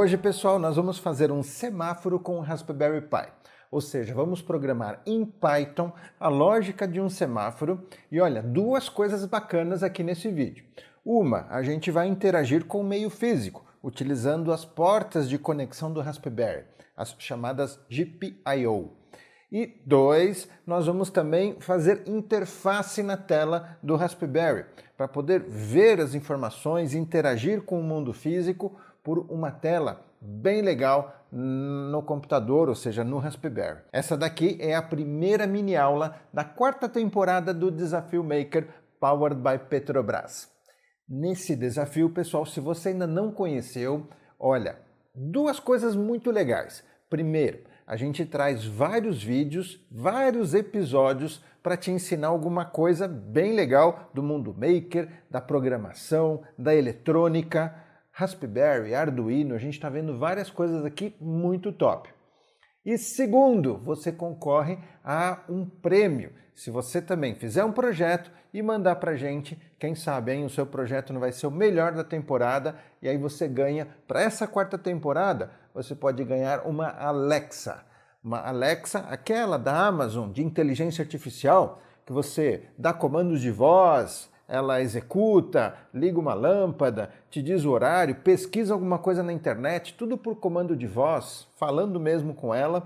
Hoje, pessoal, nós vamos fazer um semáforo com o Raspberry Pi. Ou seja, vamos programar em Python a lógica de um semáforo. E olha, duas coisas bacanas aqui nesse vídeo. Uma, a gente vai interagir com o meio físico, utilizando as portas de conexão do Raspberry, as chamadas GPIO. E dois, nós vamos também fazer interface na tela do Raspberry, para poder ver as informações e interagir com o mundo físico por uma tela bem legal no computador, ou seja, no Raspberry. Essa daqui é a primeira mini aula da quarta temporada do Desafio Maker Powered by Petrobras. Nesse desafio, pessoal, se você ainda não conheceu, olha, duas coisas muito legais. Primeiro, a gente traz vários vídeos, vários episódios para te ensinar alguma coisa bem legal do mundo maker, da programação, da eletrônica, Raspberry, Arduino, a gente está vendo várias coisas aqui muito top. E segundo, você concorre a um prêmio. Se você também fizer um projeto e mandar para a gente, quem sabe, hein, o seu projeto não vai ser o melhor da temporada e aí você ganha, para essa quarta temporada, você pode ganhar uma Alexa. Uma Alexa, aquela da Amazon, de inteligência artificial, que você dá comandos de voz, ela executa, liga uma lâmpada, te diz o horário, pesquisa alguma coisa na internet, tudo por comando de voz, falando mesmo com ela.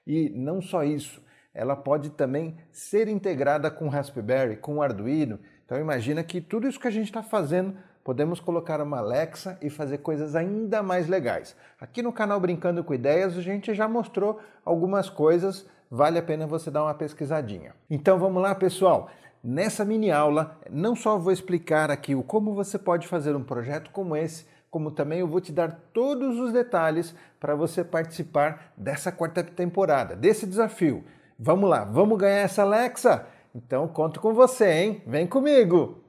E não só isso, ela pode também ser integrada com o Raspberry, com o Arduino. Então imagina que tudo isso que a gente está fazendo, podemos colocar uma Alexa e fazer coisas ainda mais legais. Aqui no canal Brincando com Ideias, a gente já mostrou algumas coisas, vale a pena você dar uma pesquisadinha. Então vamos lá, pessoal. Nessa mini aula, não só vou explicar aqui o como você pode fazer um projeto como esse, como também eu vou te dar todos os detalhes para você participar dessa quarta temporada, desse desafio. Vamos lá, vamos ganhar essa Alexa? Então conto com você, hein? Vem comigo!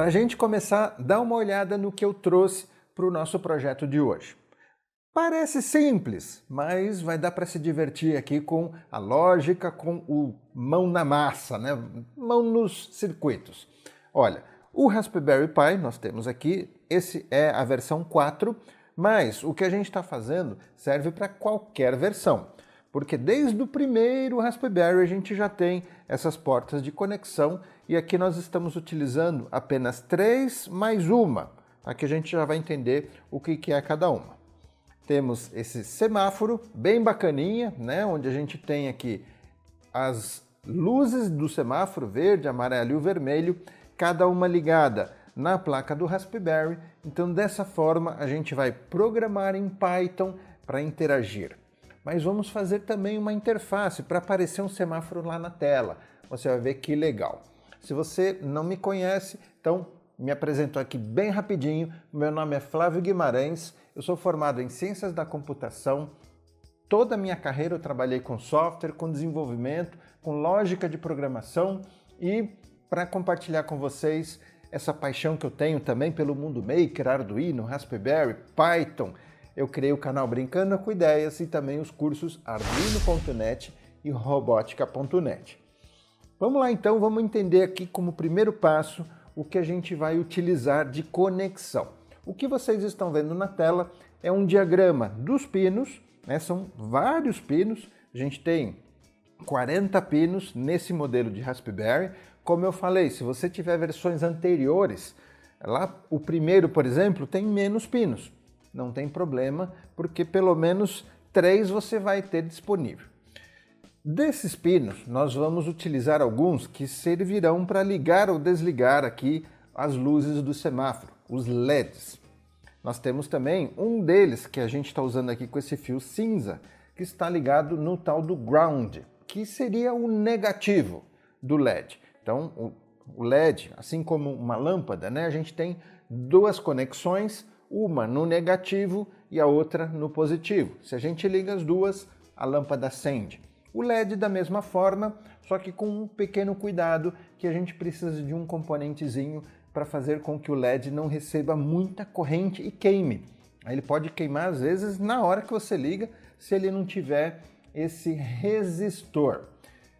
Para a gente começar, dá uma olhada no que eu trouxe para o nosso projeto de hoje. Parece simples, mas vai dar para se divertir aqui com a lógica, com o mão na massa, né? Mão nos circuitos. Olha, o Raspberry Pi nós temos aqui, esse é a versão 4, mas o que a gente está fazendo serve para qualquer versão. Porque desde o primeiro Raspberry a gente já tem essas portas de conexão e aqui nós estamos utilizando apenas 3 mais uma. Aqui a gente já vai entender o que é cada uma. Temos esse semáforo bem bacaninha, né? Onde a gente tem aqui as luzes do semáforo, verde, amarelo e o vermelho, cada uma ligada na placa do Raspberry. Então dessa forma a gente vai programar em Python para interagir. Mas vamos fazer também uma interface para aparecer um semáforo lá na tela. Você vai ver que legal. Se você não me conhece, então me apresento aqui bem rapidinho. Meu nome é Flávio Guimarães, eu sou formado em Ciências da Computação. Toda a minha carreira eu trabalhei com software, com desenvolvimento, com lógica de programação e para compartilhar com vocês essa paixão que eu tenho também pelo mundo maker, Arduino, Raspberry, Python, eu criei o canal Brincando com Ideias e também os cursos arduino.net e robótica.net. Vamos lá então, vamos entender aqui como primeiro passo o que a gente vai utilizar de conexão. O que vocês estão vendo na tela é um diagrama dos pinos, né? São vários pinos, a gente tem 40 pinos nesse modelo de Raspberry. Como eu falei, se você tiver versões anteriores, lá o primeiro, por exemplo, tem menos pinos. Não tem problema, porque pelo menos 3 você vai ter disponível. Desses pinos, nós vamos utilizar alguns que servirão para ligar ou desligar aqui as luzes do semáforo, os LEDs. Nós temos também um deles que a gente está usando aqui com esse fio cinza, que está ligado no tal do ground, que seria o negativo do LED. Então, o LED, assim como uma lâmpada, né, a gente tem duas conexões, uma no negativo e a outra no positivo. Se a gente liga as duas, a lâmpada acende. O LED da mesma forma, só que com um pequeno cuidado, que a gente precisa de um componentezinho para fazer com que o LED não receba muita corrente e queime. Aí ele pode queimar às vezes na hora que você liga, se ele não tiver esse resistor.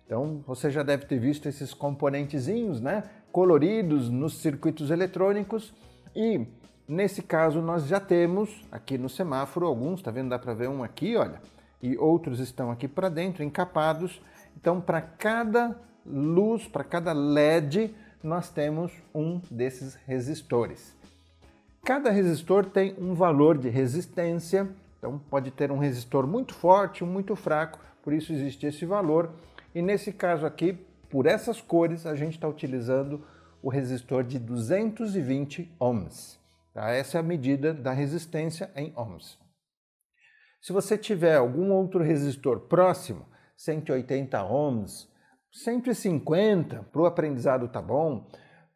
Então, você já deve ter visto esses componentezinhos, né, coloridos nos circuitos eletrônicos e, nesse caso, nós já temos aqui no semáforo alguns, tá vendo? Dá para ver um aqui, olha, e outros estão aqui para dentro, encapados. Então, para cada luz, para cada LED, nós temos um desses resistores. Cada resistor tem um valor de resistência, então pode ter um resistor muito forte, um muito fraco, por isso existe esse valor. E nesse caso aqui, por essas cores, a gente está utilizando o resistor de 220 ohms. Tá? Essa é a medida da resistência em ohms. Se você tiver algum outro resistor próximo, 180 ohms, 150, para o aprendizado tá bom,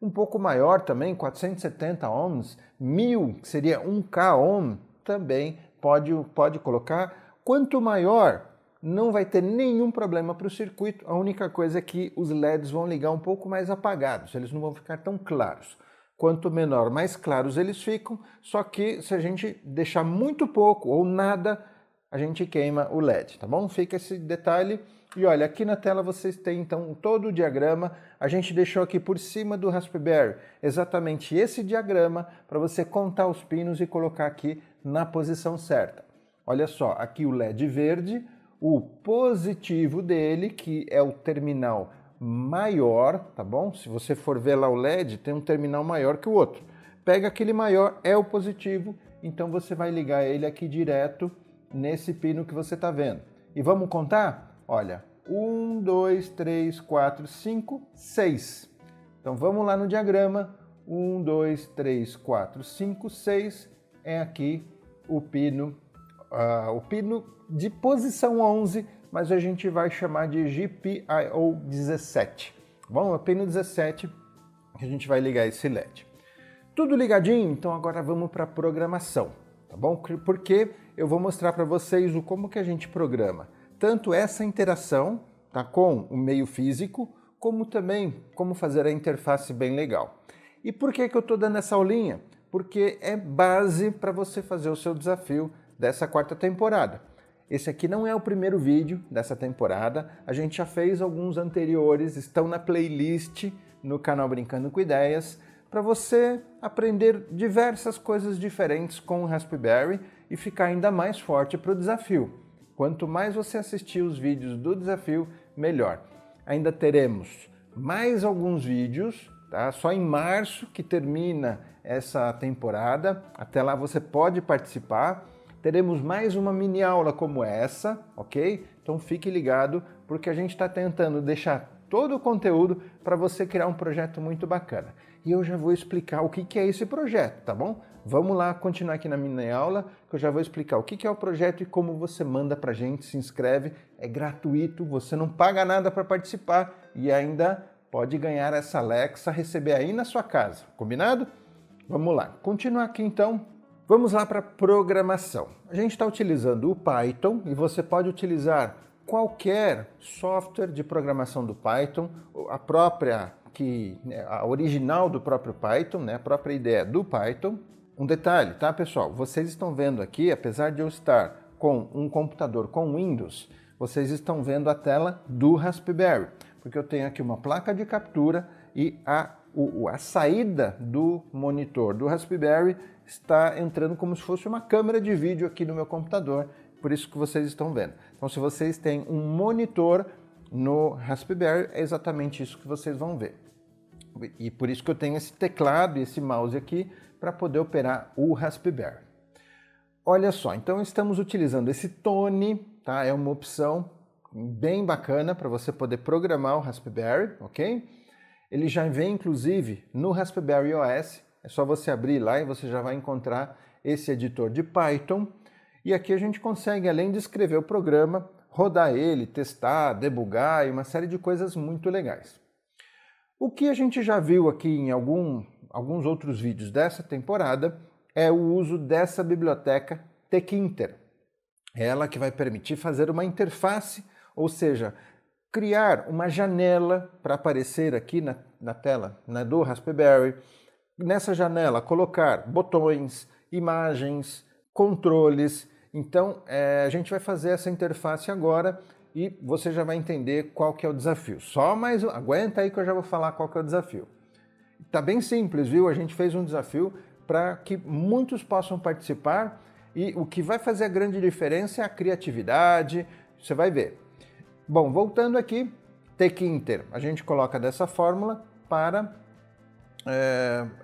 um pouco maior também, 470 ohms, 1000, que seria 1K ohm, também pode colocar. Quanto maior, não vai ter nenhum problema para o circuito, a única coisa é que os LEDs vão ligar um pouco mais apagados, eles não vão ficar tão claros. Quanto menor, mais claros eles ficam, só que se a gente deixar muito pouco ou nada, a gente queima o LED, tá bom? Fica esse detalhe. E olha, aqui na tela vocês têm então todo o diagrama, a gente deixou aqui por cima do Raspberry exatamente esse diagrama para você contar os pinos e colocar aqui na posição certa. Olha só, aqui o LED verde, o positivo dele, que é o terminal maior, tá bom? Se você for ver lá o LED, tem um terminal maior que o outro. Pega aquele maior, é o positivo, então você vai ligar ele aqui direto nesse pino que você está vendo. E vamos contar? Olha, 1, 2, 3, 4, 5, 6. Então vamos lá no diagrama. 1, 2, 3, 4, 5, 6 é aqui o pino de posição 11, mas a gente vai chamar de GPIO 17. Bom, é o pino 17 que a gente vai ligar esse LED. Tudo ligadinho? Então agora vamos para a programação, tá bom? Porque eu vou mostrar para vocês como que a gente programa tanto essa interação, tá, com o meio físico, como também como fazer a interface bem legal. E por que eu estou dando essa aulinha? Porque é base para você fazer o seu desafio dessa quarta temporada. Esse aqui não é o primeiro vídeo dessa temporada, a gente já fez alguns anteriores, estão na playlist no canal Brincando com Ideias, para você aprender diversas coisas diferentes com o Raspberry e ficar ainda mais forte para o desafio. Quanto mais você assistir os vídeos do desafio, melhor. Ainda teremos mais alguns vídeos, tá? Só em março que termina essa temporada. Até lá você pode participar. Teremos mais uma mini aula como essa, ok? Então fique ligado, porque a gente está tentando deixar todo o conteúdo para você criar um projeto muito bacana. E eu já vou explicar o que é esse projeto, tá bom? Vamos lá continuar aqui na minha aula, que eu já vou explicar o que é o projeto e como você manda para a gente, se inscreve, é gratuito, você não paga nada para participar e ainda pode ganhar essa Alexa, receber aí na sua casa, combinado? Vamos lá, continuar aqui então. Vamos lá para a programação. A gente está utilizando o Python e você pode utilizar qualquer software de programação do Python, a original do próprio Python, né, a própria ideia do Python. Um detalhe, tá, pessoal? Vocês estão vendo aqui, apesar de eu estar com um computador com Windows, vocês estão vendo a tela do Raspberry, porque eu tenho aqui uma placa de captura e a saída do monitor do Raspberry está entrando como se fosse uma câmera de vídeo aqui no meu computador, por isso que vocês estão vendo. Então, se vocês têm um monitor no Raspberry, é exatamente isso que vocês vão ver. E por isso que eu tenho esse teclado e esse mouse aqui para poder operar o Raspberry. Olha só, então estamos utilizando esse Tone, tá? É uma opção bem bacana para você poder programar o Raspberry, ok? Ele já vem inclusive no Raspberry OS, é só você abrir lá e você já vai encontrar esse editor de Python. E aqui a gente consegue, além de escrever o programa, rodar ele, testar, debugar e uma série de coisas muito legais. O que a gente já viu aqui em alguns outros vídeos dessa temporada é o uso dessa biblioteca Tkinter. É ela que vai permitir fazer uma interface, ou seja, criar uma janela para aparecer aqui na tela, né, do Raspberry. Nessa janela colocar botões, imagens, controles Então, a gente vai fazer essa interface agora e você já vai entender qual que é o desafio. Aguenta aí que eu já vou falar qual que é o desafio. Tá bem simples, viu? A gente fez um desafio para que muitos possam participar e o que vai fazer a grande diferença é a criatividade, você vai ver. Bom, voltando aqui, tkinter, a gente coloca dessa fórmula para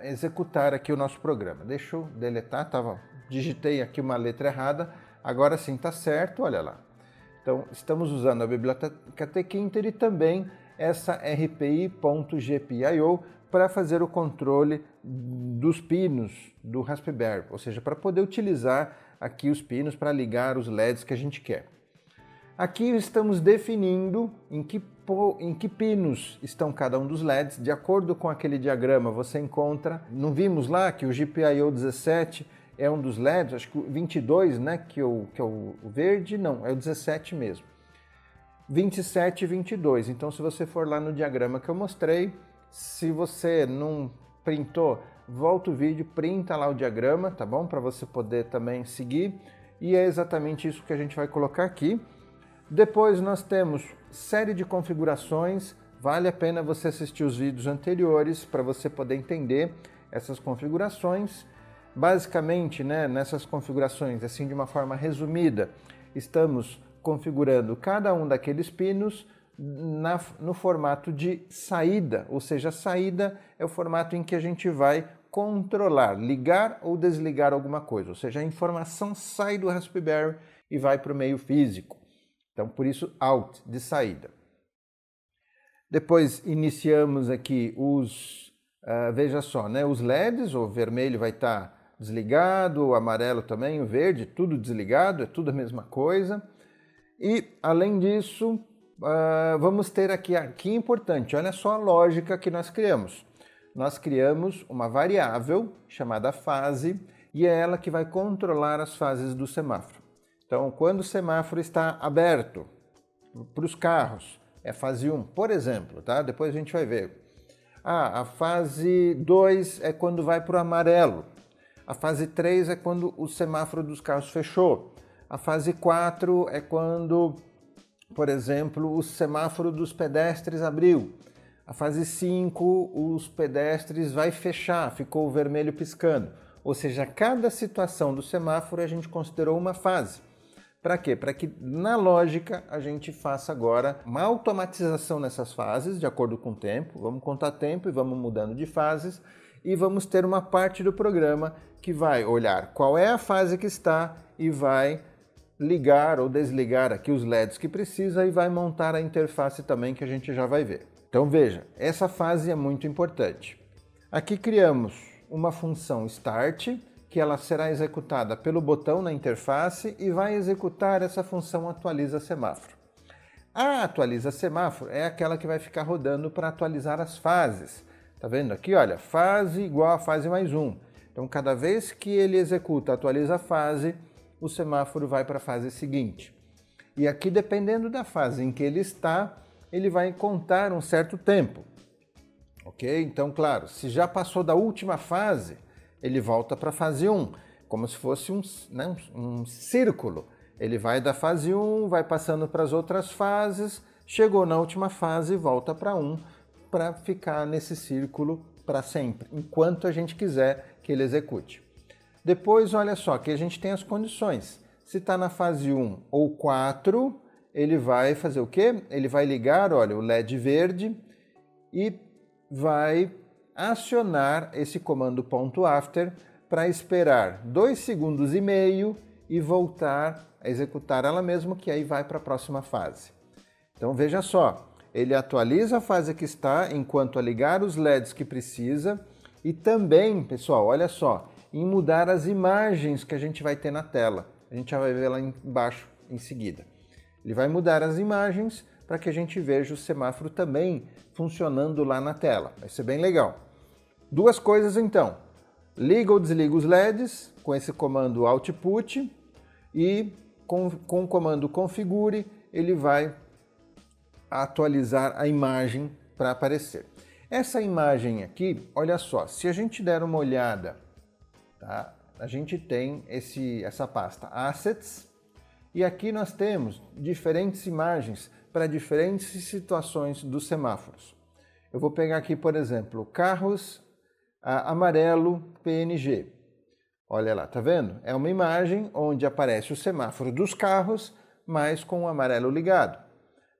executar aqui o nosso programa. Deixa eu deletar, digitei aqui uma letra errada, agora sim está certo, olha lá. Então, estamos usando a biblioteca tkinter e também essa rpi.gpio para fazer o controle dos pinos do Raspberry, ou seja, para poder utilizar aqui os pinos para ligar os LEDs que a gente quer. Aqui estamos definindo em que pinos estão cada um dos LEDs, de acordo com aquele diagrama você encontra, não vimos lá que o GPIO 17 é um dos LEDs, acho que o 22, né, que é o verde, não, é o 17 mesmo. 27 e 22, então se você for lá no diagrama que eu mostrei, se você não printou, volta o vídeo, printa lá o diagrama, tá bom? Para você poder também seguir. E é exatamente isso que a gente vai colocar aqui. Depois nós temos série de configurações. Vale a pena você assistir os vídeos anteriores para você poder entender essas configurações. Basicamente, né, nessas configurações, assim de uma forma resumida, estamos configurando cada um daqueles pinos no formato de saída, ou seja, a saída é o formato em que a gente vai controlar, ligar ou desligar alguma coisa, ou seja, a informação sai do Raspberry e vai para o meio físico. Então, por isso, out, de saída. Depois, iniciamos aqui veja só, né, os LEDs, o vermelho vai estar desligado, o amarelo também, o verde, tudo desligado, é tudo a mesma coisa. E, além disso, vamos ter aqui importante, olha só a lógica que nós criamos. Nós criamos uma variável chamada fase e é ela que vai controlar as fases do semáforo. Então, quando o semáforo está aberto para os carros, é fase 1, por exemplo, tá? Depois a gente vai ver. A fase 2 é quando vai para o amarelo. A fase 3 é quando o semáforo dos carros fechou. A fase 4 é quando, por exemplo, o semáforo dos pedestres abriu. A fase 5, os pedestres vai fechar, ficou o vermelho piscando. Ou seja, cada situação do semáforo a gente considerou uma fase. Para quê? Para que, na lógica, a gente faça agora uma automatização nessas fases, de acordo com o tempo. Vamos contar tempo e vamos mudando de fases. E vamos ter uma parte do programa que vai olhar qual é a fase que está e vai ligar ou desligar aqui os LEDs que precisa e vai montar a interface também que a gente já vai ver. Então veja, essa fase é muito importante. Aqui criamos uma função start, que ela será executada pelo botão na interface e vai executar essa função atualiza semáforo. A atualiza semáforo é aquela que vai ficar rodando para atualizar as fases. Tá vendo aqui, olha, fase igual a fase mais 1. Então cada vez que ele executa, atualiza a fase, o semáforo vai para a fase seguinte. E aqui, dependendo da fase em que ele está, ele vai contar um certo tempo. Ok? Então, claro, se já passou da última fase, ele volta para a fase 1, como se fosse um círculo. Ele vai da fase 1, vai passando para as outras fases, chegou na última fase e volta para 1, para ficar nesse círculo para sempre, enquanto a gente quiser que ele execute. Depois, olha só, que a gente tem as condições. Se está na fase 1 ou 4, ele vai fazer o quê? Ele vai ligar, olha, o LED verde e vai acionar esse comando .after para esperar 2,5 segundos e voltar a executar ela mesma, que aí vai para a próxima fase. Então veja só, ele atualiza a fase que está enquanto a ligar os LEDs que precisa e também, pessoal, olha só, em mudar as imagens que a gente vai ter na tela. A gente já vai ver lá embaixo em seguida. Ele vai mudar as imagens para que a gente veja o semáforo também funcionando lá na tela. Vai ser bem legal. Duas coisas então. Liga ou desliga os LEDs com esse comando output e com o comando configure ele vai atualizar a imagem para aparecer. Essa imagem aqui, olha só, se a gente der uma olhada, tá, a gente tem essa pasta Assets, e aqui nós temos diferentes imagens para diferentes situações dos semáforos. Eu vou pegar aqui, por exemplo, carros amarelo PNG. Olha lá, tá vendo? É uma imagem onde aparece o semáforo dos carros, mas com o amarelo ligado.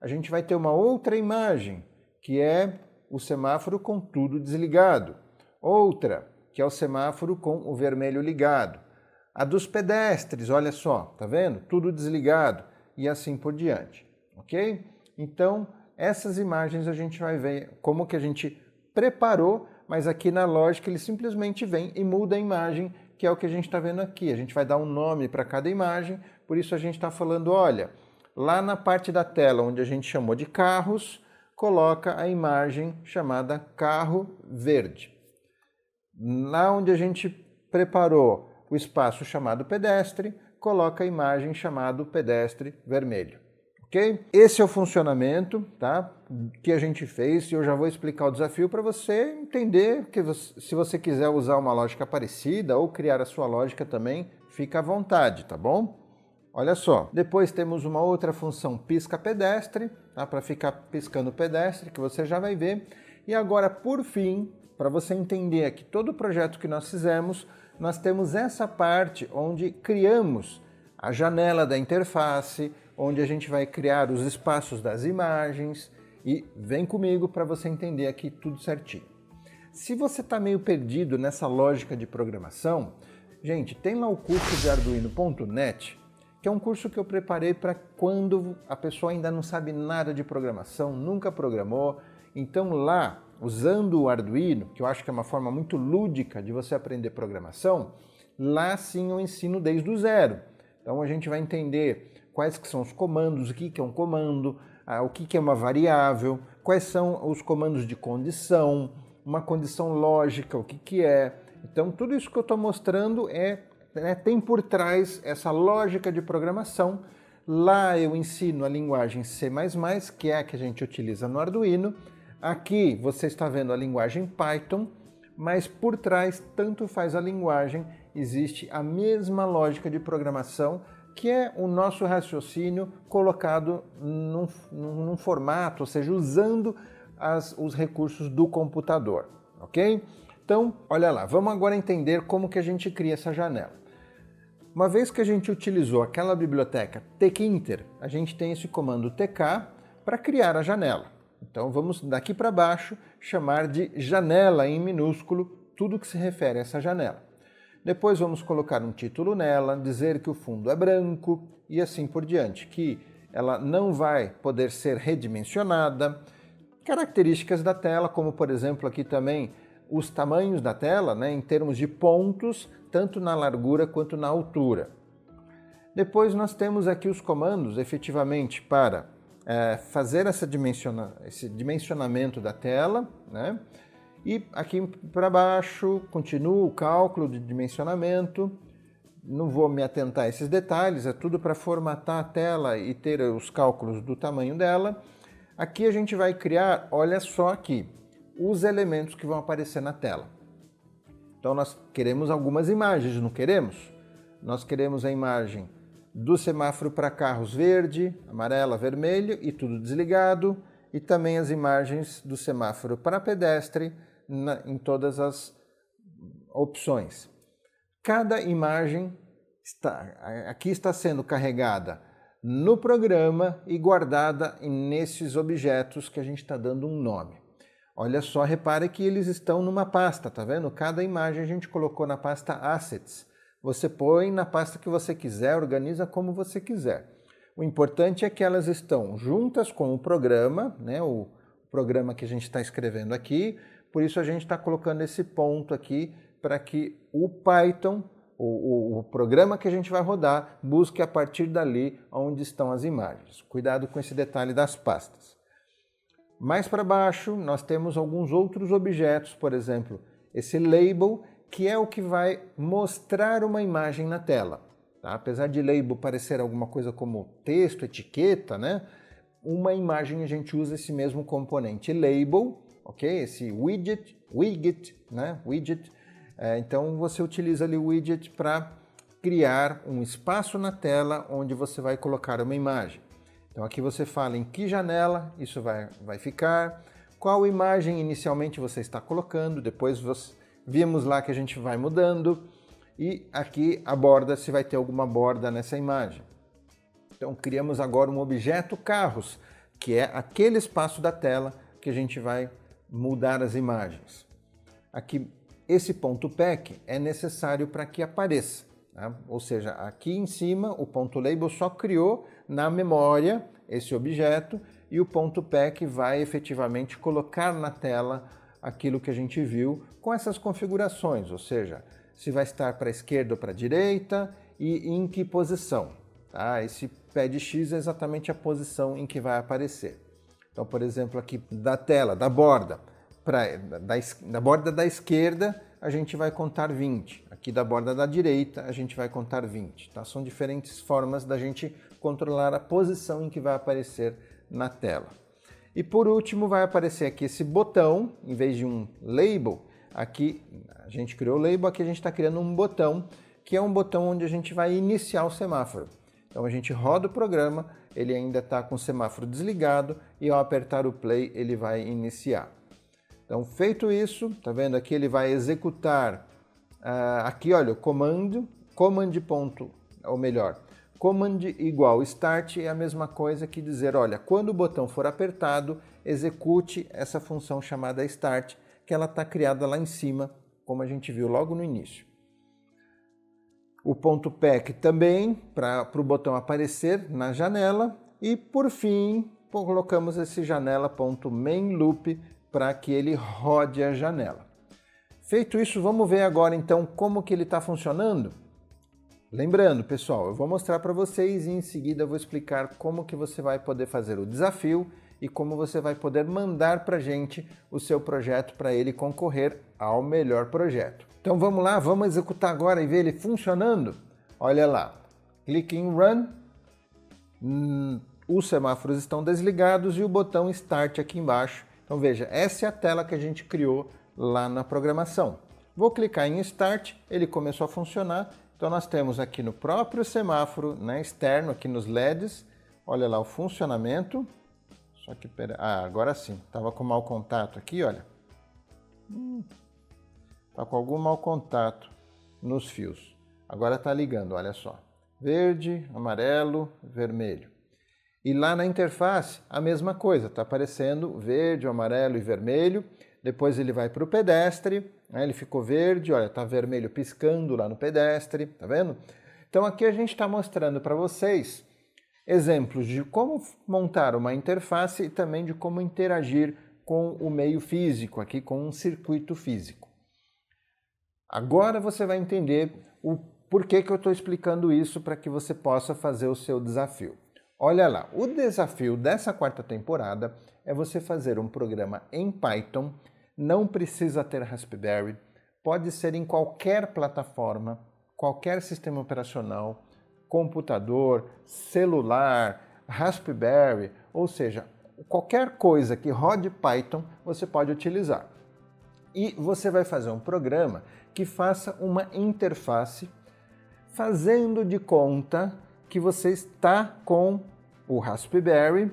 A gente vai ter uma outra imagem, que é o semáforo com tudo desligado. Outra, que é o semáforo com o vermelho ligado. A dos pedestres, olha só, tá vendo? Tudo desligado e assim por diante, ok? Então, essas imagens a gente vai ver como que a gente preparou, mas aqui na lógica ele simplesmente vem e muda a imagem, que é o que a gente está vendo aqui. A gente vai dar um nome para cada imagem, por isso a gente está falando, olha, lá na parte da tela onde a gente chamou de carros, coloca a imagem chamada carro verde. Lá onde a gente preparou o espaço chamado pedestre, coloca a imagem chamado pedestre vermelho. Ok? Esse é o funcionamento, tá, que a gente fez, e eu já vou explicar o desafio para você entender que se você quiser usar uma lógica parecida ou criar a sua lógica também, fica à vontade, tá bom? Olha só, depois temos uma outra função pisca pedestre, tá, para ficar piscando pedestre, que você já vai ver. E agora, por fim, para você entender aqui todo o projeto que nós fizemos, nós temos essa parte onde criamos a janela da interface, onde a gente vai criar os espaços das imagens, e vem comigo para você entender aqui tudo certinho. Se você está meio perdido nessa lógica de programação, gente, tem lá o curso de Arduino.net, que é um curso que eu preparei para quando a pessoa ainda não sabe nada de programação, nunca programou. Então lá, usando o Arduino, que eu acho que é uma forma muito lúdica de você aprender programação, lá sim eu ensino desde o zero. Então a gente vai entender quais que são os comandos, o que é um comando, o que é uma variável, quais são os comandos de condição, uma condição lógica, o que é. Então tudo isso que eu estou mostrando tem por trás essa lógica de programação. Lá eu ensino a linguagem C++, que é a que a gente utiliza no Arduino. Aqui você está vendo a linguagem Python, mas por trás, tanto faz a linguagem, existe a mesma lógica de programação, que é o nosso raciocínio colocado num formato, ou seja, usando os recursos do computador, ok? Então, olha lá, vamos agora entender como que a gente cria essa janela. Uma vez que a gente utilizou aquela biblioteca tkinter, a gente tem esse comando tk para criar a janela. Então vamos daqui para baixo chamar de janela em minúsculo tudo que se refere a essa janela. Depois vamos colocar um título nela, dizer que o fundo é branco e assim por diante, que ela não vai poder ser redimensionada. Características da tela, como por exemplo aqui também os tamanhos da tela, né, em termos de pontos, tanto na largura quanto na altura. Depois nós temos aqui os comandos efetivamente para fazer esse dimensionamento da tela, né? E aqui para baixo continua o cálculo de dimensionamento. Não vou me atentar a esses detalhes, é tudo para formatar a tela e ter os cálculos do tamanho dela. Aqui a gente vai criar, olha só aqui, os elementos que vão aparecer na tela. Então nós queremos algumas imagens, não queremos? Nós queremos a imagem do semáforo para carros verde, amarela, vermelho e tudo desligado, e também as imagens do semáforo para pedestre em todas as opções. Cada imagem aqui está sendo carregada no programa e guardada nesses objetos que a gente está dando um nome. Olha só, repare que eles estão numa pasta, tá vendo? Cada imagem a gente colocou na pasta Assets. Você põe na pasta que você quiser, organiza como você quiser. O importante é que elas estão juntas com o programa, né? O programa que a gente está escrevendo aqui. Por isso a gente está colocando esse ponto aqui para que o Python, o programa que a gente vai rodar, busque a partir dali onde estão as imagens. Cuidado com esse detalhe das pastas. Mais para baixo nós temos alguns outros objetos, por exemplo, esse label, que é o que vai mostrar uma imagem na tela. Tá? Apesar de label parecer alguma coisa como texto, etiqueta, né? Uma imagem a gente usa esse mesmo componente label, ok? Esse widget, né? Widget, Então você utiliza ali o widget para criar um espaço na tela onde você vai colocar uma imagem. Então aqui você fala em que janela isso vai ficar, qual imagem inicialmente você está colocando, depois vimos lá que a gente vai mudando, e aqui a borda, se vai ter alguma borda nessa imagem. Então criamos agora um objeto carros, que é aquele espaço da tela que a gente vai mudar as imagens. Aqui, esse ponto pack é necessário para que apareça, tá? Ou seja, aqui em cima o ponto label só criou na memória esse objeto e o ponto pack vai efetivamente colocar na tela aquilo que a gente viu com essas configurações, ou seja, se vai estar para a esquerda ou para a direita e em que posição. Tá? Esse pad X é exatamente a posição em que vai aparecer. Então, por exemplo, aqui da tela, da borda, da borda da esquerda, a gente vai contar 20. Aqui da borda da direita, a gente vai contar 20. Tá? São diferentes formas da gente controlar a posição em que vai aparecer na tela. E por último, vai aparecer aqui esse botão, em vez de um label, aqui a gente criou o label, aqui a gente está criando um botão, que é um botão onde a gente vai iniciar o semáforo. Então a gente roda o programa, ele ainda está com o semáforo desligado e ao apertar o play ele vai iniciar. Então feito isso, tá vendo aqui ele vai executar, aqui olha o command igual start é a mesma coisa que dizer, olha, quando o botão for apertado, execute essa função chamada start, que ela está criada lá em cima, como a gente viu logo no início. O ponto pack também, para o botão aparecer na janela. E, por fim, colocamos esse janela.mainLoop para que ele rode a janela. Feito isso, vamos ver agora, então, como que ele está funcionando? Lembrando, pessoal, eu vou mostrar para vocês e em seguida eu vou explicar como que você vai poder fazer o desafio e como você vai poder mandar para a gente o seu projeto para ele concorrer ao melhor projeto. Então vamos lá, vamos executar agora e ver ele funcionando? Olha lá, clique em Run, os semáforos estão desligados e o botão Start aqui embaixo. Então veja, essa é a tela que a gente criou lá na programação. Vou clicar em Start, ele começou a funcionar. Então nós temos aqui no próprio semáforo, né, externo, aqui nos LEDs, olha lá o funcionamento. Só que, agora sim, estava com mau contato aqui, olha. Está com algum mau contato nos fios. Agora está ligando, olha só. Verde, amarelo, vermelho. E lá na interface, a mesma coisa, está aparecendo verde, amarelo e vermelho. Depois ele vai para o pedestre, né? Ele ficou verde, olha, está vermelho piscando lá no pedestre, tá vendo? Então aqui a gente está mostrando para vocês exemplos de como montar uma interface e também de como interagir com o meio físico, aqui com um circuito físico. Agora você vai entender o porquê que eu estou explicando isso para que você possa fazer o seu desafio. Olha lá, o desafio dessa quarta temporada é você fazer um programa em Python, não precisa ter Raspberry, pode ser em qualquer plataforma, qualquer sistema operacional, computador, celular, Raspberry, ou seja, qualquer coisa que rode Python você pode utilizar. E você vai fazer um programa que faça uma interface fazendo de conta que você está com o Raspberry,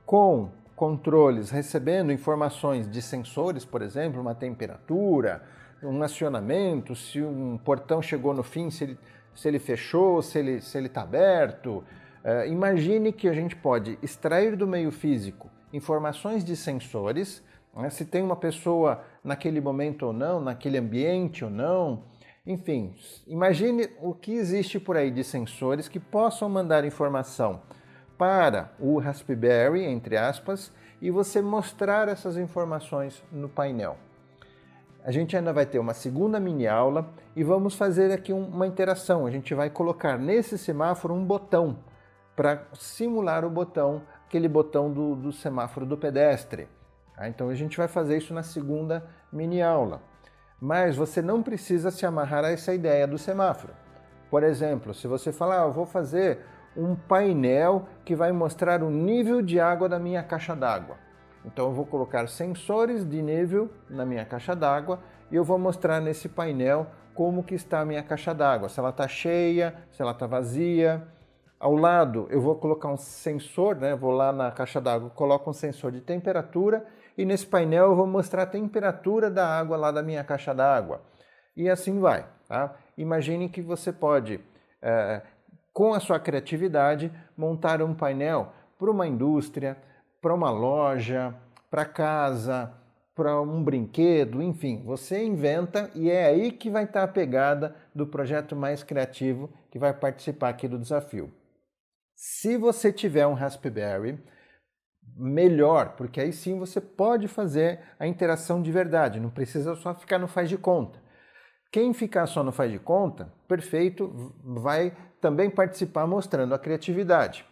com controles, recebendo informações de sensores, por exemplo, uma temperatura, um acionamento, se um portão chegou no fim, se ele fechou, se ele está aberto. Imagine que a gente pode extrair do meio físico informações de sensores, né, se tem uma pessoa naquele momento ou não, naquele ambiente ou não. Enfim, imagine o que existe por aí de sensores que possam mandar informação para o Raspberry, entre aspas, e você mostrar essas informações no painel. A gente ainda vai ter uma segunda mini aula e vamos fazer aqui uma interação. A gente vai colocar nesse semáforo um botão para simular o botão, aquele botão do semáforo do pedestre. Então a gente vai fazer isso na segunda mini aula. Mas você não precisa se amarrar a essa ideia do semáforo. Por exemplo, se você falar, eu vou fazer um painel que vai mostrar o nível de água da minha caixa d'água. Então eu vou colocar sensores de nível na minha caixa d'água e eu vou mostrar nesse painel como que está a minha caixa d'água, se ela está cheia, se ela está vazia. Ao lado eu vou colocar um sensor, né? Vou lá na caixa d'água, coloco um sensor de temperatura e nesse painel eu vou mostrar a temperatura da água lá da minha caixa d'água. E assim vai, tá? Imagine que você pode, com a sua criatividade, montar um painel para uma indústria, para uma loja, para casa, para um brinquedo, enfim, você inventa e é aí que vai estar a pegada do projeto mais criativo que vai participar aqui do desafio. Se você tiver um Raspberry, melhor, porque aí sim você pode fazer a interação de verdade, não precisa só ficar no faz de conta. Quem ficar só no faz de conta, perfeito, vai também participar mostrando a criatividade.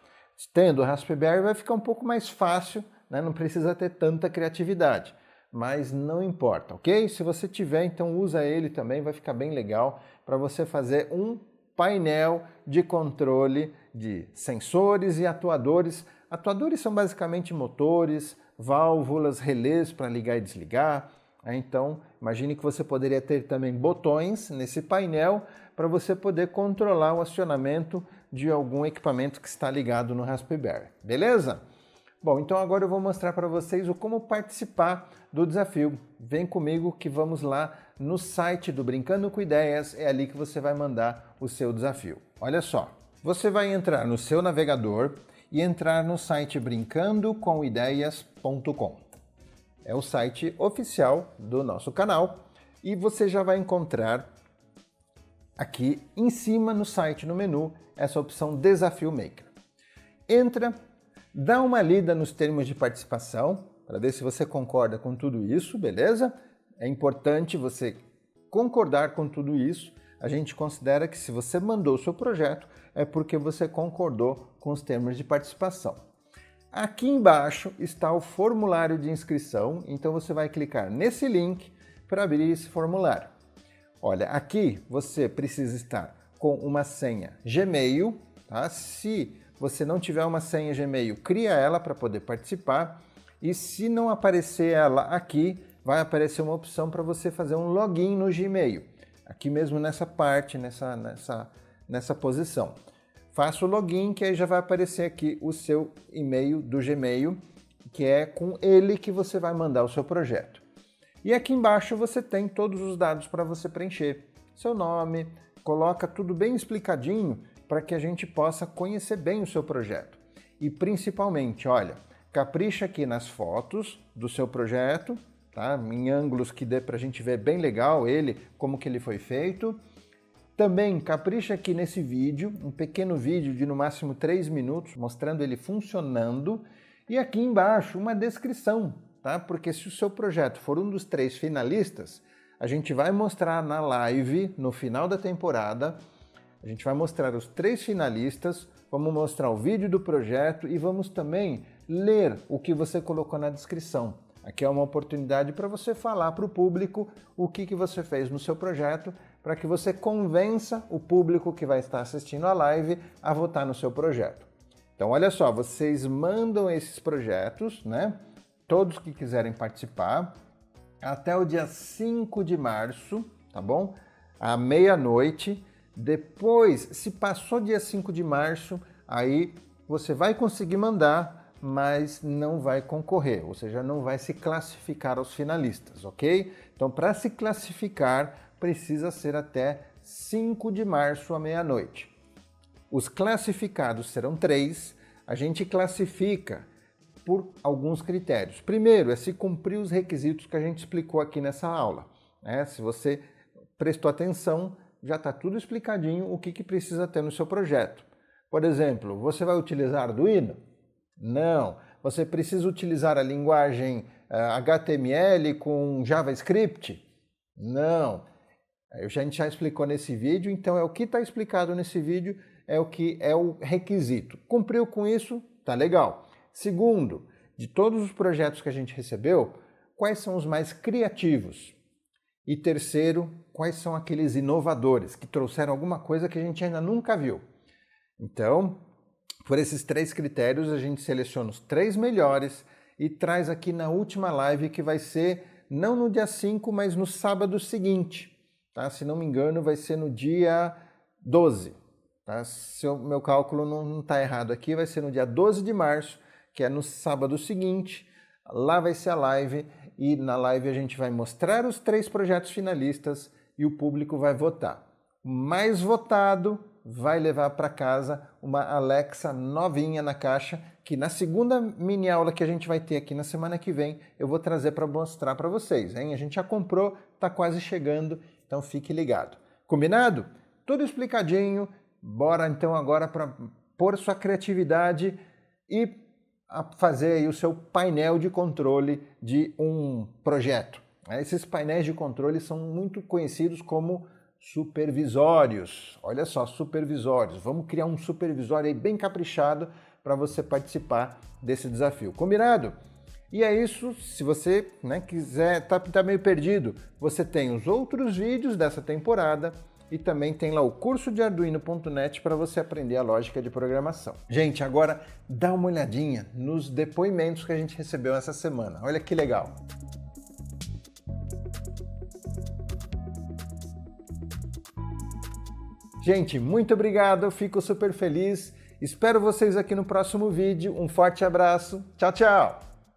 Tendo o Raspberry vai ficar um pouco mais fácil, né? Não precisa ter tanta criatividade, mas não importa, ok? Se você tiver, então usa ele também, vai ficar bem legal para você fazer um painel de controle de sensores e atuadores. Atuadores são basicamente motores, válvulas, relés para ligar e desligar. Então, imagine que você poderia ter também botões nesse painel para você poder controlar o acionamento de algum equipamento que está ligado no Raspberry. Beleza? Bom, então agora eu vou mostrar para vocês o como participar do desafio. Vem comigo que vamos lá no site do Brincando com Ideias, é ali que você vai mandar o seu desafio. Olha só, você vai entrar no seu navegador e entrar no site brincandocomitideias.com. É o site oficial do nosso canal e você já vai encontrar aqui em cima no site, no menu, essa opção Desafio Maker. Entra, dá uma lida nos termos de participação para ver se você concorda com tudo isso, beleza? É importante você concordar com tudo isso. A gente considera que se você mandou o seu projeto é porque você concordou com os termos de participação. Aqui embaixo está o formulário de inscrição, então você vai clicar nesse link para abrir esse formulário. Olha, aqui você precisa estar com uma senha Gmail, tá? Se você não tiver uma senha Gmail, cria ela para poder participar. E se não aparecer ela aqui, vai aparecer uma opção para você fazer um login no Gmail. Aqui mesmo nessa parte, nessa posição. Faça o login que aí já vai aparecer aqui o seu e-mail do Gmail, que é com ele que você vai mandar o seu projeto. E aqui embaixo você tem todos os dados para você preencher. Seu nome, coloca tudo bem explicadinho para que a gente possa conhecer bem o seu projeto. E principalmente, olha, capricha aqui nas fotos do seu projeto, tá? Em ângulos que dê para a gente ver bem legal ele, como que ele foi feito. Também capricha aqui nesse vídeo, um pequeno vídeo de no máximo 3 minutos, mostrando ele funcionando. E aqui embaixo uma descrição, tá? Porque se o seu projeto for um dos 3 finalistas, a gente vai mostrar na live, no final da temporada, a gente vai mostrar os 3 finalistas, vamos mostrar o vídeo do projeto e vamos também ler o que você colocou na descrição. Aqui é uma oportunidade para você falar para o público o que você fez no seu projeto, para que você convença o público que vai estar assistindo a live a votar no seu projeto. Então, olha só, vocês mandam esses projetos, né? Todos que quiserem participar, até o dia 5 de março, tá bom? À meia-noite. Depois, se passou dia 5 de março, aí você vai conseguir mandar, mas não vai concorrer, ou seja, não vai se classificar aos finalistas, ok? Então, para se classificar, precisa ser até 5 de março à meia-noite. Os classificados serão 3, a gente classifica por alguns critérios. Primeiro é se cumprir os requisitos que a gente explicou aqui nessa aula, né? Se você prestou atenção, já está tudo explicadinho o que precisa ter no seu projeto. Por exemplo, você vai utilizar Arduino? Não. Você precisa utilizar a linguagem HTML com JavaScript? Não. A gente já explicou nesse vídeo, então é o que está explicado nesse vídeo, é o que é o requisito. Cumpriu com isso? Tá legal. Segundo, de todos os projetos que a gente recebeu, quais são os mais criativos? E terceiro, quais são aqueles inovadores que trouxeram alguma coisa que a gente ainda nunca viu? Então, por esses 3 critérios, a gente seleciona os 3 melhores e traz aqui na última live, que vai ser não no dia 5, mas no sábado seguinte. Tá? Se não me engano, vai ser no dia 12. Tá? Se o meu cálculo não está errado aqui, vai ser no dia 12 de março, que é no sábado seguinte. Lá vai ser a live e na live a gente vai mostrar os 3 projetos finalistas e o público vai votar. O mais votado vai levar para casa uma Alexa novinha na caixa, que na segunda mini aula que a gente vai ter aqui na semana que vem, eu vou trazer para mostrar para vocês, hein? A gente já comprou, está quase chegando, então fique ligado. Combinado? Tudo explicadinho, bora então agora para pôr sua criatividade e fazer aí o seu painel de controle de um projeto. Esses painéis de controle são muito conhecidos como supervisórios. Olha só, supervisórios. Vamos criar um supervisório aí bem caprichado para você participar desse desafio. Combinado? E é isso. Se você quiser, tá meio perdido, você tem os outros vídeos dessa temporada e também tem lá o curso de Arduino.net para você aprender a lógica de programação. Gente, agora dá uma olhadinha nos depoimentos que a gente recebeu essa semana. Olha que legal. Gente, muito obrigado, eu fico super feliz. Espero vocês aqui no próximo vídeo. Um forte abraço. Tchau, tchau!